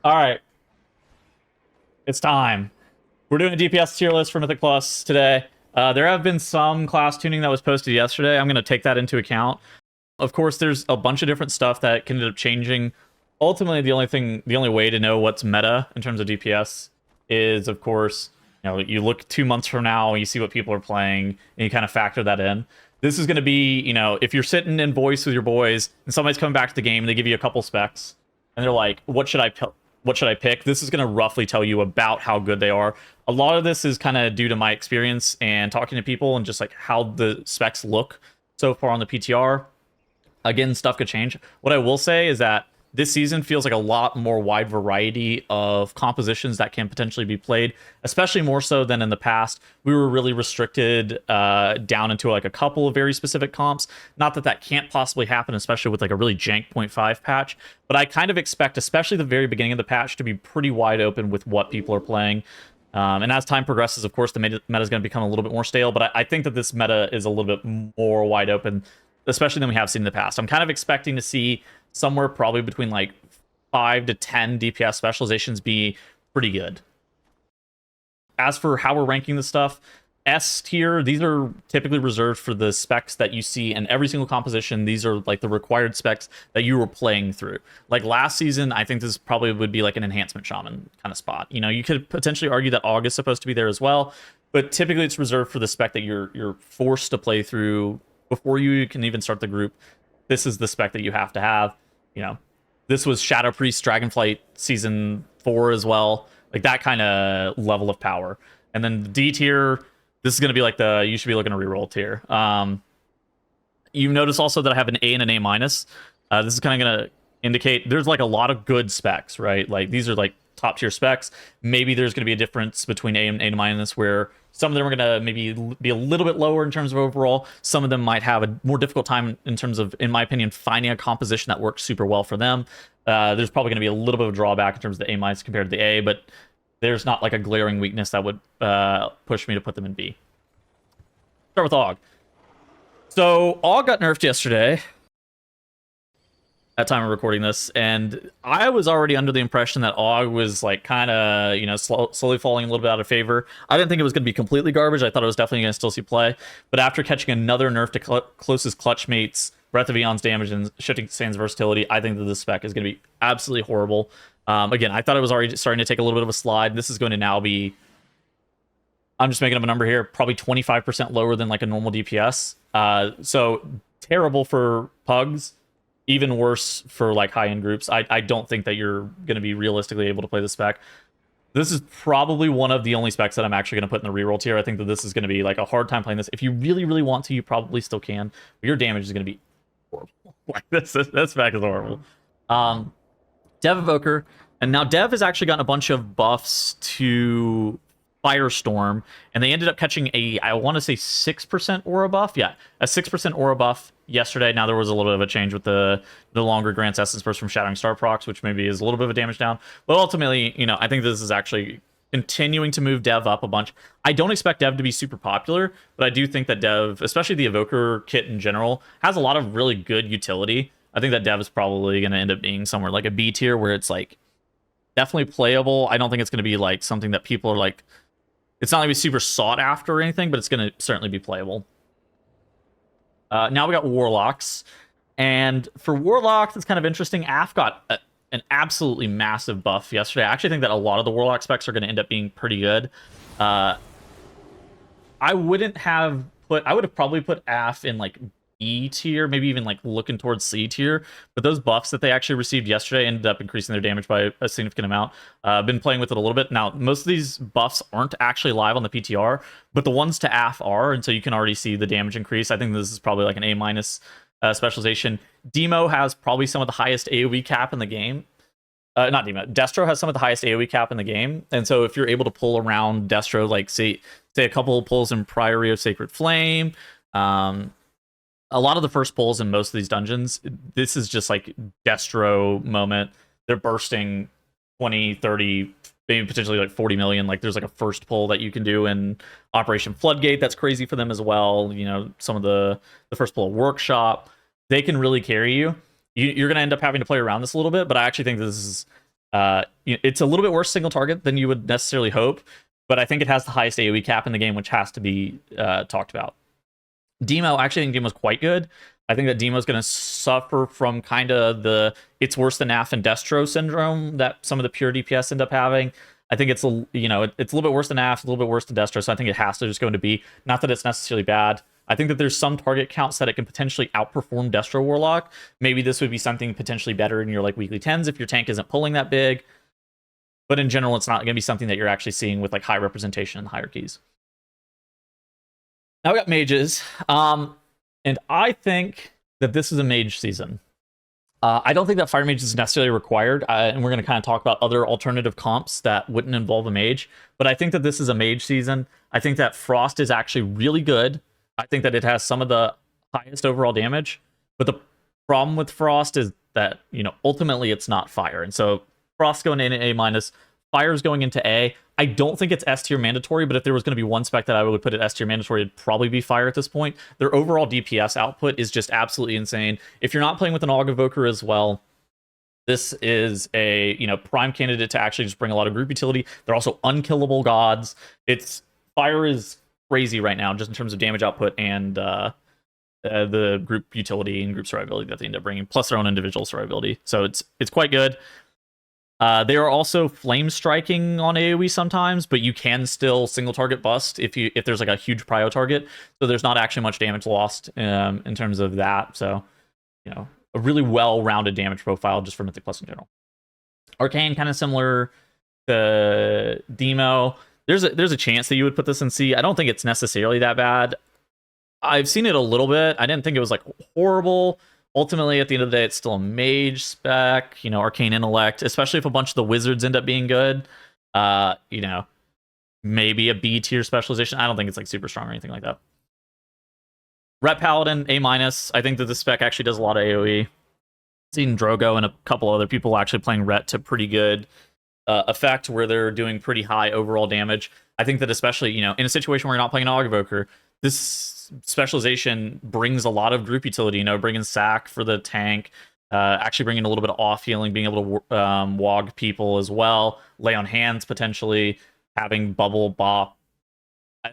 All right, it's time. We're doing a DPS tier list for Mythic Plus today. There have been some class tuning that was posted yesterday. I'm going to take that into account. Of course, there's a bunch of different stuff that can end up changing. Ultimately, the only way to know what's meta in terms of DPS is, of course, you look 2 months from now, you see what people are playing, and you kind of factor that in. This is going to be, if you're sitting in voice with your boys and somebody's coming back to the game and they give you a couple specs, and they're like, what should I pick? This is going to roughly tell you about how good they are. A lot of this is kind of due to my experience and talking to people and just like how the specs look so far on the PTR. Again, stuff could change. What I will say is that this season feels like a lot more wide variety of compositions that can potentially be played, especially more so than in the past. We were really restricted down into like a couple of very specific comps. Not that that can't possibly happen, especially with like a really jank 0.5 patch, but I kind of expect, especially the very beginning of the patch, to be pretty wide open with what people are playing. And as time progresses, of course, the meta is going to become a little bit more stale, but I think that this meta is a little bit more wide open, especially than we have seen in the past. I'm kind of expecting to see somewhere probably between like 5 to 10 DPS specializations be pretty good. As for how we're ranking the stuff, S tier, these are typically reserved for the specs that you see in every single composition. These are like the required specs that you were playing through. Like last season, I think this probably would be like an enhancement shaman kind of spot. You could potentially argue that AUG is supposed to be there as well, but typically it's reserved for the spec that you're forced to play through before you can even start the group. This is the spec that you have to have. This was Shadow Priest Dragonflight season 4 as well, like that kind of level of power. And then the D tier, this is going to be like the you should be looking to reroll tier. You notice also that I have an A and an A minus. This is kind of going to indicate there's like a lot of good specs, right? Like these are like top tier specs. Maybe there's going to be a difference between A and A minus, where some of them are going to maybe be a little bit lower in terms of overall. Some of them might have a more difficult time in terms of, in my opinion, finding a composition that works super well for them. There's probably going to be a little bit of a drawback in terms of the A minus compared to the A, but there's not like a glaring weakness that would push me to put them in B. Start with AUG. So AUG got nerfed yesterday, at time of recording this, and I was already under the impression that AUG was like kind of slowly falling a little bit out of favor. I didn't think it was going to be completely garbage. I thought it was definitely going to still see play, but after catching another nerf to closest clutch mates, Breath of Eon's damage and Shifting Sands versatility, I think that this spec is going to be absolutely horrible. Again, I thought it was already starting to take a little bit of a slide. This is going to now be, I'm just making up a number here, probably 25% lower than like a normal DPS. So terrible for pugs. Even worse for like high-end groups. I don't think that you're going to be realistically able to play the spec. This is probably one of the only specs that I'm actually going to put in the reroll tier. I think that this is going to be like a hard time playing this. If you really, really want to, you probably still can. But your damage is going to be horrible. Like this spec is horrible. Dev EVOKER. And now Dev has actually gotten a bunch of buffs to Firestorm, and they ended up catching I want to say 6% aura buff. Yeah, a 6% aura buff yesterday. Now there was a little bit of a change with the longer Grant's Essence Burst from Shattering Star procs, which maybe is a little bit of a damage down. But ultimately, I think this is actually continuing to move Dev up a bunch. I don't expect Dev to be super popular, but I do think that Dev, especially the EVOKER kit in general, has a lot of really good utility. I think that Dev is probably going to end up being somewhere like a B tier, where it's like definitely playable. I don't think it's going to be like something that people are like, it's not going to be super sought after or anything, but it's going to certainly be playable. Now we got Warlocks. And for Warlocks, it's kind of interesting. AF got an absolutely massive buff yesterday. I actually think that a lot of the Warlock specs are going to end up being pretty good. I would have probably put AF in like E tier, maybe even like looking towards C tier, but those buffs that they actually received yesterday ended up increasing their damage by a significant amount. I've been playing with it a little bit. Now, most of these buffs aren't actually live on the PTR, but the ones to AF are, and so you can already see the damage increase. I think this is probably like an A minus specialization. Demo has probably some of the highest AoE cap in the game. Not Demo, Destro has some of the highest AoE cap in the game, and so if you're able to pull around Destro, like say a couple of pulls in Priory of Sacred Flame, a lot of the first pulls in most of these dungeons, this is just like Destro moment. They're bursting 20, 30, maybe potentially like 40 million. Like there's like a first pull that you can do in Operation Floodgate. That's crazy for them as well. Some of the first pull of Workshop, they can really carry you. You're going to end up having to play around this a little bit, but I actually think this is It's a little bit worse single target than you would necessarily hope, but I think it has the highest AoE cap in the game, which has to be talked about. Demo, I actually think Demo's quite good. I think that Demo's going to suffer from kind of the it's worse than AF and Destro syndrome that some of the pure DPS end up having. I think it's it's a little bit worse than AF, a little bit worse than Destro, so I think it has to just go into B. Not that it's necessarily bad. I think that there's some target counts that it can potentially outperform Destro Warlock. Maybe this would be something potentially better in your like weekly 10s if your tank isn't pulling that big. But in general, it's not going to be something that you're actually seeing with like high representation in hierarchies. Now we got mages, and I think that this is a mage season. I don't think that fire mage is necessarily required, and we're going to kind of talk about other alternative comps that wouldn't involve a mage, but I think that this is a mage season. I think that Frost is actually really good. I think that it has some of the highest overall damage, but the problem with Frost is that, ultimately it's not fire, and so Frost going in A-, Fire's going into A. I don't think it's S tier mandatory, but if there was going to be one spec that I would put at S tier mandatory, it'd probably be Fire at this point. Their overall DPS output is just absolutely insane. If you're not playing with an AUG Evoker as well, this is a prime candidate to actually just bring a lot of group utility. They're also unkillable gods. Fire is crazy right now, just in terms of damage output and the group utility and group survivability that they end up bringing, plus their own individual survivability. So it's quite good. They are also flame striking on AoE sometimes, but you can still single target bust if there's like a huge prio target. So there's not actually much damage lost in terms of that. So a really well-rounded damage profile just for Mythic Plus in general. Arcane kind of similar to Demo. There's a chance that you would put this in C. I don't think it's necessarily that bad. I've seen it a little bit. I didn't think it was like horrible. Ultimately, at the end of the day, it's still a mage spec, arcane intellect, especially if a bunch of the wizards end up being good. Maybe a B tier specialization. I don't think it's like super strong or anything like that. Ret Paladin, A-. I think that the spec actually does a lot of AoE. I've seen Drogo and a couple other people actually playing Ret to pretty good effect where they're doing pretty high overall damage. I think that especially, in a situation where you're not playing an AUG Evoker, this specialization brings a lot of group utility, bringing sack for the tank, actually bringing a little bit of off healing, being able to wog people as well, lay on hands potentially, having bubble bop.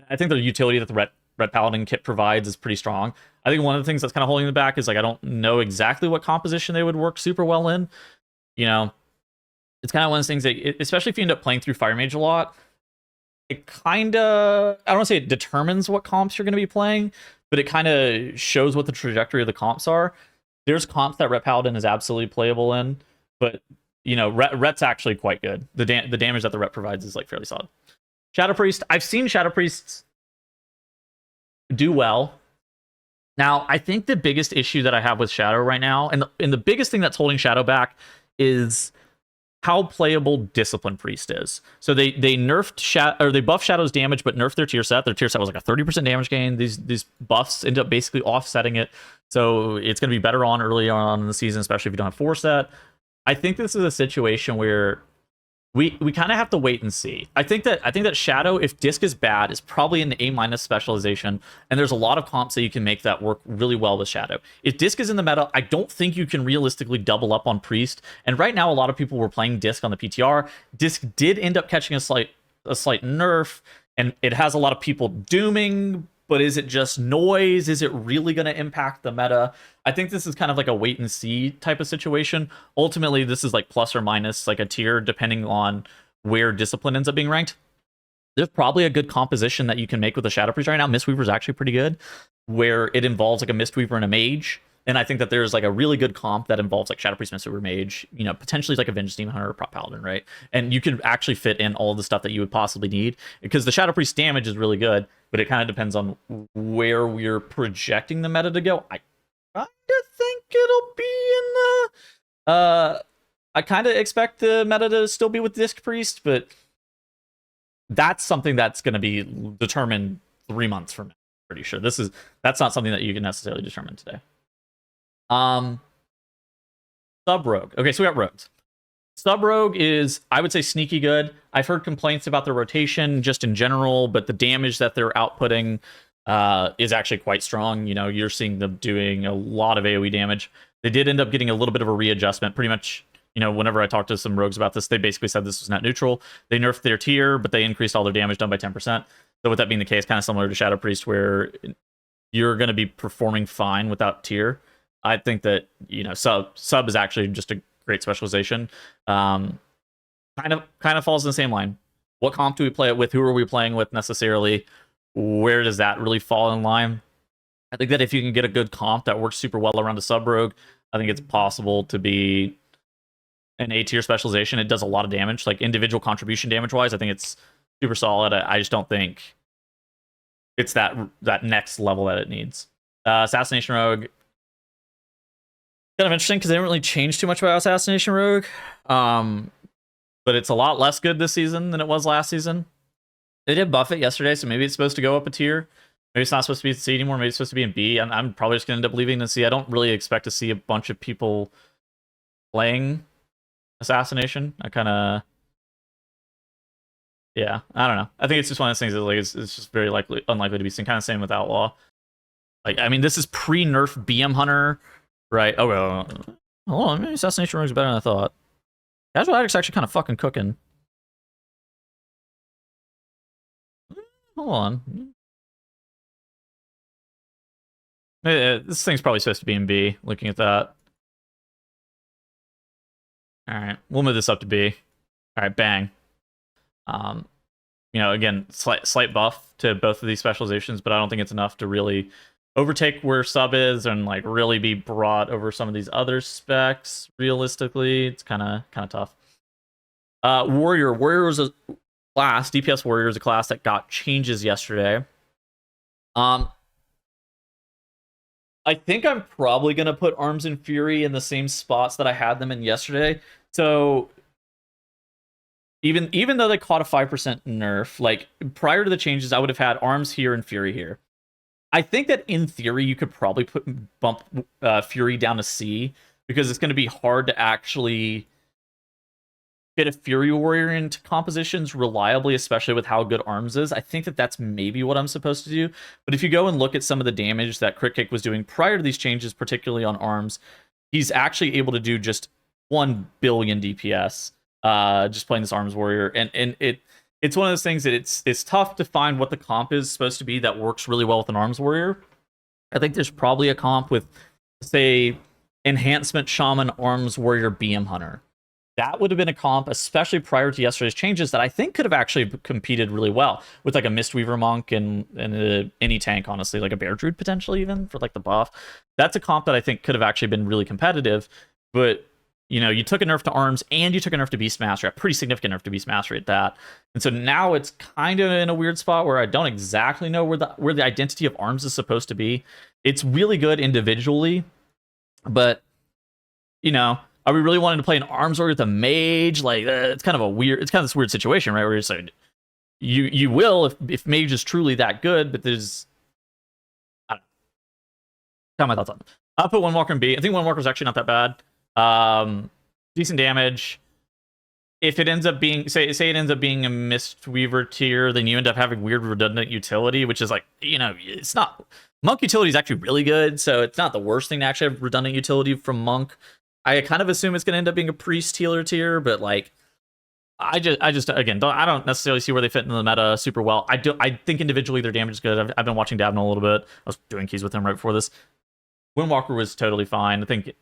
I think the utility that the Red Paladin kit provides is pretty strong. I think one of the things that's kind of holding them back is like I don't know exactly what composition they would work super well in. It's kind of one of those things that, especially if you end up playing through Fire Mage a lot, it kind of, I don't want to say it determines what comps you're going to be playing, but it kind of shows what the trajectory of the comps are. There's comps that Ret Paladin is absolutely playable in, but Ret's actually quite good. The damage that the Ret provides is like fairly solid. Shadow Priest, I've seen Shadow Priests do well. Now, I think the biggest issue that I have with Shadow right now, and the biggest thing that's holding Shadow back is how playable Discipline Priest is. So they nerfed they buffed Shadow's damage, but nerfed their tier set. Their tier set was like a 30% damage gain. These buffs end up basically offsetting it. So it's going to be better on early on in the season, especially if you don't have 4 set. I think this is a situation where we kind of have to wait and see. I think that Shadow, if Disc is bad, is probably an A- specialization, and there's a lot of comps that you can make that work really well with Shadow. If Disc is in the meta, I don't think you can realistically double up on Priest. And right now, a lot of people were playing Disc on the PTR. Disc did end up catching a slight nerf, and it has a lot of people dooming. But is it just noise? Is it really going to impact the meta? I think this is kind of like a wait and see type of situation. Ultimately, this is like plus or minus like a tier depending on where Discipline ends up being ranked. There's probably a good composition that you can make with a Shadow Priest right now. Mistweaver is actually pretty good, where it involves like a Mistweaver and a Mage. And I think that there's like a really good comp that involves like Shadow Priest, Mistweaver, Mage, potentially like a Vengeance Demon Hunter or Prop Paladin, right? And you could actually fit in all the stuff that you would possibly need, because the Shadow Priest damage is really good, but it kind of depends on where we're projecting the meta to go. I kind of think it'll be in the... I kind of expect the meta to still be with Disc Priest, but that's something that's going to be determined 3 months from now, I'm pretty sure. That's not something that you can necessarily determine today. Sub-Rogue. Okay, so we got Rogues. Sub-Rogue is, I would say, sneaky good. I've heard complaints about their rotation just in general, but the damage that they're outputting is actually quite strong. You're seeing them doing a lot of AoE damage. They did end up getting a little bit of a readjustment. Pretty much you know, whenever I talked to some rogues about this, they basically said this was net neutral. They nerfed their tier, but they increased all their damage done by 10%. So with that being the case, kind of similar to Shadow Priest, where you're going to be performing fine without tier. I think that, you know, sub is actually just a great specialization. Kind of falls in the same line. What comp do we play it with? Who are we playing with necessarily? Where does that really fall in line? I think that if you can get a good comp that works super well around a sub rogue, I think it's possible to be an A tier specialization. It does a lot of damage, like individual contribution damage wise. I think it's super solid. I just don't think it's that next level that it needs. Assassination Rogue, kind of interesting because they didn't really change too much about Assassination Rogue. But it's a lot less good this season than it was last season. They did buff it yesterday, so maybe it's supposed to go up a tier. Maybe it's not supposed to be in C anymore. Maybe it's supposed to be in B. I'm probably just going to end up leaving in C. I don't really expect to see a bunch of people playing Assassination. I kind of... Yeah, I don't know. I think it's just one of those things that like it's just very unlikely to be seen. Kind of same with Outlaw. Like, I mean, this is pre-nerf BM Hunter, right? Oh, well, hold on. Maybe Assassination Rogue's better than I thought. Casual Addict's actually kind of fucking cooking. Hold on. This thing's probably supposed to be in B, looking at that. Alright, we'll move this up to B. Alright, bang. You know, again, slight buff to both of these specializations, but I don't think it's enough to really overtake where sub is and like really be brought over some of these other specs. Realistically, it's kind of tough. Warrior was a class. DPS Warrior is a class that got changes yesterday. I think I'm probably gonna put Arms and Fury in the same spots that I had them in yesterday. So even though they caught a 5% nerf, like prior to the changes, I would have had Arms here and Fury here. I think that in theory you could probably bump Fury down to C because it's going to be hard to actually fit a Fury Warrior into compositions reliably, especially with how good Arms is. I think that that's maybe what I'm supposed to do. But if you go and look at some of the damage that Crit Kick was doing prior to these changes, particularly on Arms, he's actually able to do just 1 billion DPS just playing this Arms Warrior. And it's one of those things that it's tough to find what the comp is supposed to be that works really well with an Arms Warrior. I think there's probably a comp with, say, Enhancement Shaman Arms Warrior BM Hunter. That would have been a comp, especially prior to yesterday's changes, that I think could have actually competed really well with like a Mistweaver Monk and any tank, honestly, like a Bear Druid potentially even for like the buff. That's a comp that I think could have actually been really competitive, but you know, you took a nerf to Arms and you took a nerf to Beast Mastery, a pretty significant nerf to Beast Mastery at that. And so now it's kind of in a weird spot where I don't exactly know where the identity of Arms is supposed to be. It's really good individually, but you know, are we really wanting to play an Arms Warrior with a Mage? Like, it's kind of this weird situation, right? Where you're saying you will if Mage is truly that good, but there's I don't know. My thoughts on it. I'll put Windwalker in B. I think Windwalker is actually not that bad. Decent damage. If it ends up being say it ends up being a Mistweaver tier, then you end up having weird redundant utility, which is like, you know, it's not Monk utility is actually really good, so it's not the worst thing to actually have redundant utility from Monk. I kind of assume it's going to end up being a Priest healer tier, but like I just again I don't necessarily see where they fit in the meta super well. I think individually their damage is good. I've been watching Davno a little bit. I was doing keys with him right before this. Windwalker was totally fine. I think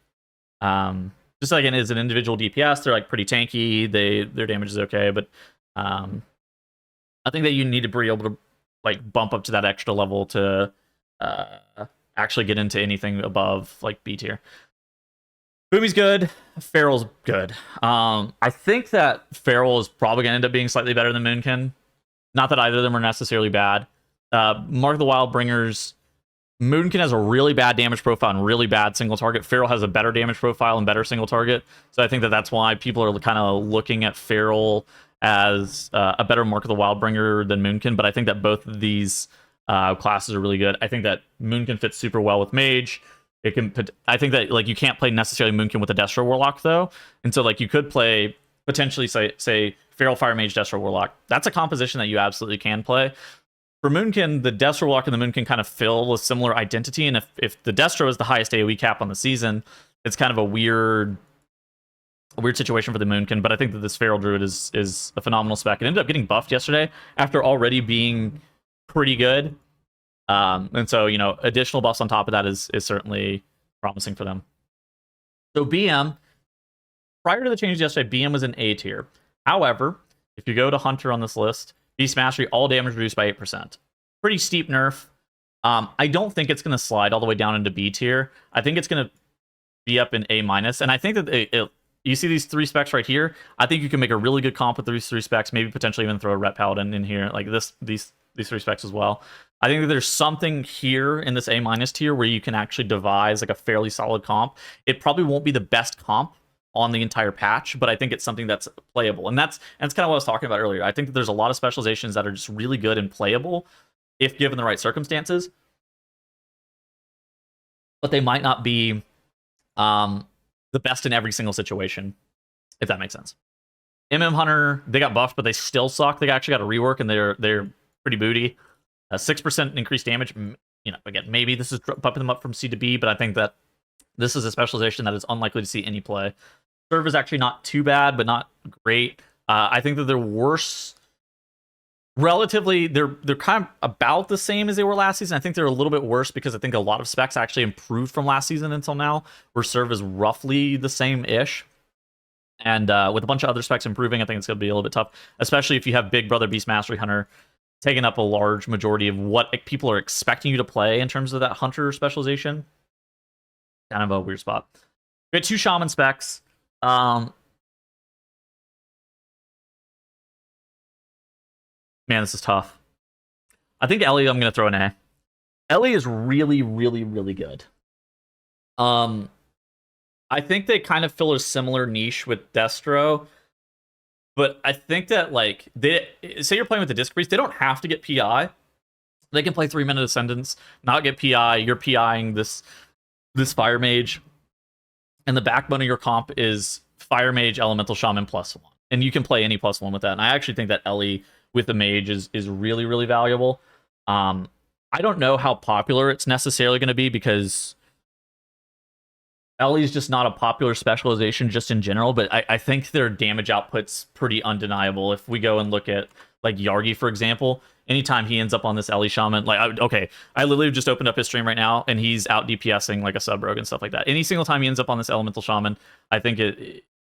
just like as an individual DPS, they're like pretty tanky. Their damage is okay, but I think that you need to be able to like bump up to that extra level to actually get into anything above like B tier. Boomy's good. Feral's good. I think that Feral is probably going to end up being slightly better than Moonkin. Not that either of them are necessarily bad. Mark of the Wildbringers. Moonkin has a really bad damage profile and really bad single target. Feral has a better damage profile and better single target. So I think that that's why people are kind of looking at Feral as a better Mark of the Wildbringer than Moonkin. But I think that both of these classes are really good. I think that Moonkin fits super well with Mage. It can. I think that like you can't play necessarily Moonkin with a Destro Warlock though, and so like you could play potentially say Feral Fire Mage Destro Warlock. That's a composition that you absolutely can play. For Moonkin, the Destro Warlock and the Moonkin kind of fill a similar identity, and if the Destro is the highest AoE cap on the season, it's kind of a weird a weird situation for the Moonkin, but I think that this Feral Druid is a phenomenal spec. It ended up getting buffed yesterday after already being pretty good. And so, you know, additional buffs on top of that is certainly promising for them. So BM, prior to the changes yesterday, BM was in A tier. However, if you go to Hunter on this list, Beast Mastery, all damage reduced by 8%. Pretty steep nerf. I don't think it's going to slide all the way down into B tier. I think it's going to be up in A-. And I think that you see these 3 specs right here. I think you can make a really good comp with these 3 specs. Maybe potentially even throw a Ret Paladin in here, like these 3 specs as well. I think that there's something here in this A- tier where you can actually devise like a fairly solid comp. It probably won't be the best comp on the entire patch, but I think it's something that's playable. And that's kind of what I was talking about earlier. I think that there's a lot of specializations that are just really good and playable if given the right circumstances, but they might not be the best in every single situation, if that makes sense. Hunter, they got buffed, but they still suck. They actually got a rework, and they're pretty booty. 6% increased damage. You know, again, maybe this is bumping them up from C to B, but I think that this is a specialization that is unlikely to see any play. Serve is actually not too bad, but not great. I think that they're worse. Relatively, they're kind of about the same as they were last season. I think they're a little bit worse because I think a lot of specs actually improved from last season until now, where Serve is roughly the same-ish. And with a bunch of other specs improving, I think it's going to be a little bit tough, especially if you have Big Brother Beast Mastery Hunter taking up a large majority of what people are expecting you to play in terms of that Hunter specialization. Kind of a weird spot. We had 2 Shaman specs. Man, this is tough. I think Ellie, I'm going to throw an A. Ellie is really, really, really good. I think they kind of fill a similar niche with Destro, but I think that, like, say you're playing with the Disc Priest, they don't have to get PI. They can play 3-minute Ascendants, not get PI. You're PIing this Fire Mage, and the backbone of your comp is Fire Mage, Elemental Shaman +1, and you can play any +1 with that. And I actually think that Ellie with the Mage is really, really valuable. I don't know how popular it's necessarily going to be, because Ellie's just not a popular specialization just in general, but I think their damage output's pretty undeniable. If we go and look at, like, Yargi, for example, anytime he ends up on this Ellie Shaman, like, I literally just opened up his stream right now, and he's out DPSing like a sub-rogue and stuff like that. Any single time he ends up on this Elemental Shaman, I think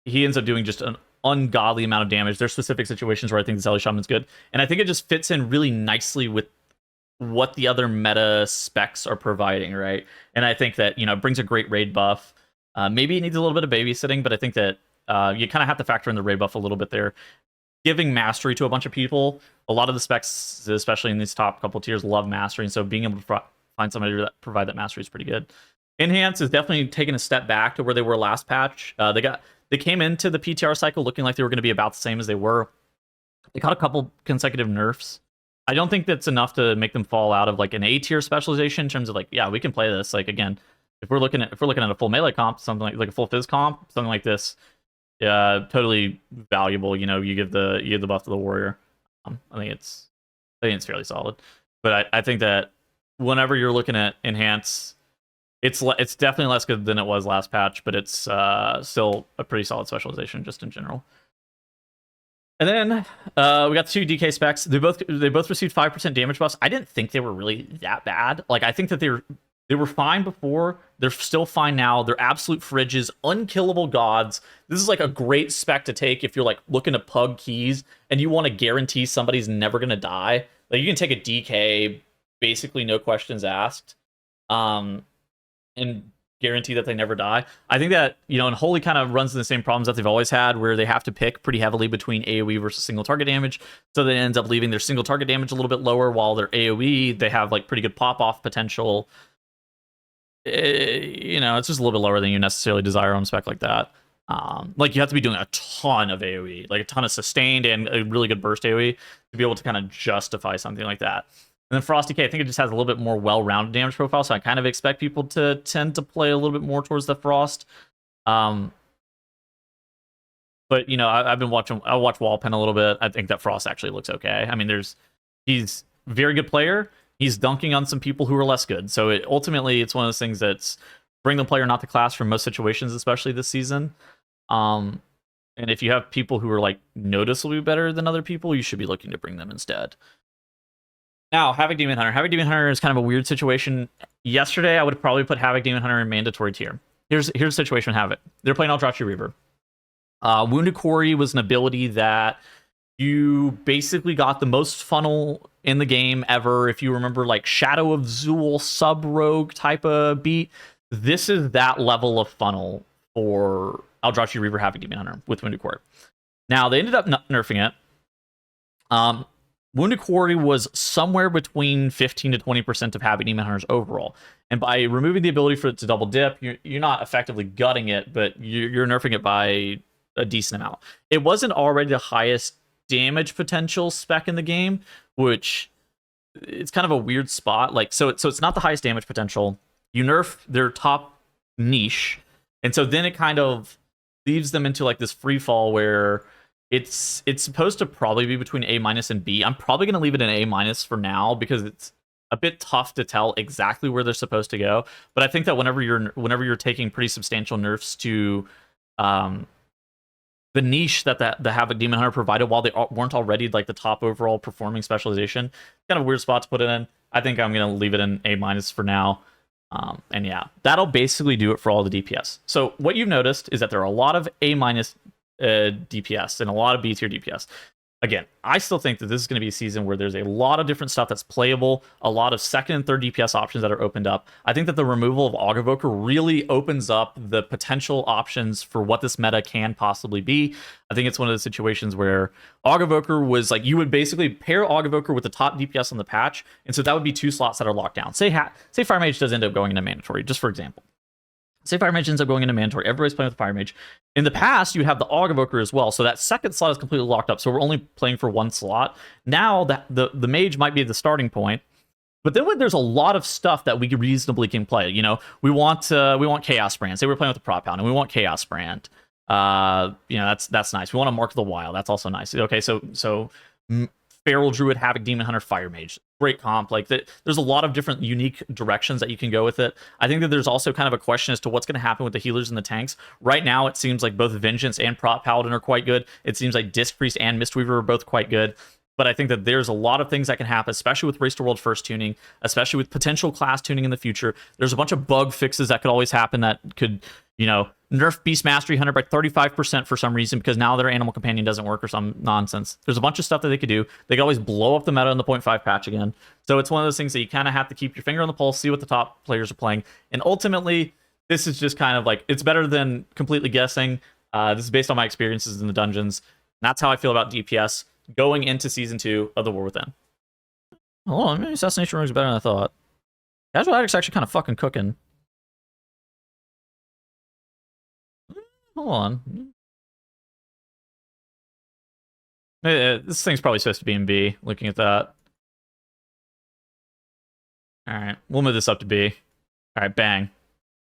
he ends up doing just an ungodly amount of damage. There's specific situations where I think this Ellie Shaman's good, and I think it just fits in really nicely with what the other meta specs are providing, right? And I think that, you know, it brings a great raid buff. Maybe it needs a little bit of babysitting, but I think that you kind of have to factor in the raid buff a little bit there. Giving mastery to a bunch of people, a lot of the specs, especially in these top couple tiers, love mastery, and so being able to find somebody to provide that mastery is pretty good. Enhance is definitely taking a step back to where they were last patch. They came into the PTR cycle looking like they were going to be about the same as they were. They caught a couple consecutive nerfs. I don't think that's enough to make them fall out of, like, an A tier specialization in terms of, like, yeah, we can play this. Like, again, if we're looking at a full melee comp, something like a full fizz comp, something like this, totally valuable. You know, you give the buff to the warrior. I think it's fairly solid. But I think that whenever you're looking at enhance, it's definitely less good than it was last patch, but it's still a pretty solid specialization just in general. And then we got 2 DK specs. They both received 5% damage buffs. I didn't think they were really that bad. Like, I think that they were fine before. They're still fine now. They're absolute fridges, unkillable gods. This is like a great spec to take if you're, like, looking to pug keys and you want to guarantee somebody's never going to die. Like, you can take a DK, basically no questions asked, and guarantee that they never die. I think that, you know, and Holy kind of runs into the same problems that they've always had, where they have to pick pretty heavily between AoE versus single target damage. So they ends up leaving their single target damage a little bit lower, while their AoE, they have, like, pretty good pop-off potential. You know, it's just a little bit lower than you necessarily desire on a spec like that. Like, you have to be doing a ton of AoE, like a ton of sustained and a really good burst AoE to be able to kind of justify something like that. And then Frosty K, I think it just has a little bit more well-rounded damage profile, so I kind of expect people to tend to play a little bit more towards the Frost. But, you know, I watch Wallpen a little bit. I think that Frost actually looks okay. I mean, he's a very good player. He's dunking on some people who are less good. So ultimately, it's one of those things that's bring the player, not the class, for most situations, especially this season. And if you have people who are like noticeably better than other people, you should be looking to bring them instead. Now, Havoc Demon Hunter. Havoc Demon Hunter is kind of a weird situation. Yesterday, I would have probably put Havoc Demon Hunter in mandatory tier. Here's the situation with Havoc. They're playing Eldrazi Reaver. Wounded Quarry was an ability that you basically got the most funnel in the game ever. If you remember, like Shadow of Zool sub-rogue type of beat, this is that level of funnel for Eldrazi Reaver Havoc Demon Hunter with Wounded Quarry. Now, they ended up nerfing it. Wounded Quarry was somewhere between 15 to 20% of Havoc Demon Hunters overall. And by removing the ability for it to double dip, you're not effectively gutting it, but you're nerfing it by a decent amount. It wasn't already the highest damage potential spec in the game, which it's kind of a weird spot. Like, so it's not the highest damage potential. You nerf their top niche, and so then it kind of leaves them into like this free fall where it's supposed to probably be between A- and B. I'm probably going to leave it in A- for now because it's a bit tough to tell exactly where they're supposed to go. But I think that whenever you're taking pretty substantial nerfs to the niche that the Havoc Demon Hunter provided while they weren't already like the top overall performing specialization, kind of a weird spot to put it in. I think I'm going to leave it in A- for now. And yeah, that'll basically do it for all the DPS. So what you've noticed is that there are a lot of A- DPS and a lot of B tier DPS. Again, I still think that this is going to be a season where there's a lot of different stuff that's playable, a lot of second and third DPS options that are opened up. I think that the removal of EVOKER really opens up the potential options for what this meta can possibly be. I think it's one of the situations where EVOKER was like, you would basically pair EVOKER with the top DPS on the patch, and so that would be 2 slots that are locked down. Say Fire Mage does end up going into mandatory, just for example. Say Fire Mage ends up going into mandatory. Everybody's playing with Fire Mage. In the past, you have the EVOKER as well, so that second slot is completely locked up. So we're only playing for 1 slot. Now the Mage might be the starting point, but then there's a lot of stuff that we reasonably can play. You know, we want Chaos Brand. Say we're playing with the Prop Hound, and we want Chaos Brand. You know, that's nice. We want to Mark the Wild. That's also nice. Okay, so Feral Druid, Havoc Demon Hunter, Fire Mage. Great comp. Like there's a lot of different unique directions that you can go with it. I think that there's also kind of a question as to what's going to happen with the healers and the tanks. Right now, it seems like both Vengeance and Prop Paladin are quite good. It seems like Disc Priest and Mistweaver are both quite good. But I think that there's a lot of things that can happen, especially with Race to World first tuning, especially with potential class tuning in the future. There's a bunch of bug fixes that could always happen that could, you know, nerf Beast Mastery Hunter by 35% for some reason because now their Animal Companion doesn't work or some nonsense. There's a bunch of stuff that they could do. They could always blow up the meta in the 0.5 patch again. So it's one of those things that you kind of have to keep your finger on the pulse, see what the top players are playing. And ultimately, this is just kind of like, it's better than completely guessing. This is based on my experiences in the dungeons. And that's how I feel about DPS going into Season 2 of The War Within. Hold on, maybe Assassination Rogue is better than I thought. Casual Addict's actually kind of fucking cooking. Hold on. This thing's probably supposed to be in B, looking at that. Alright, we'll move this up to B. Alright, bang.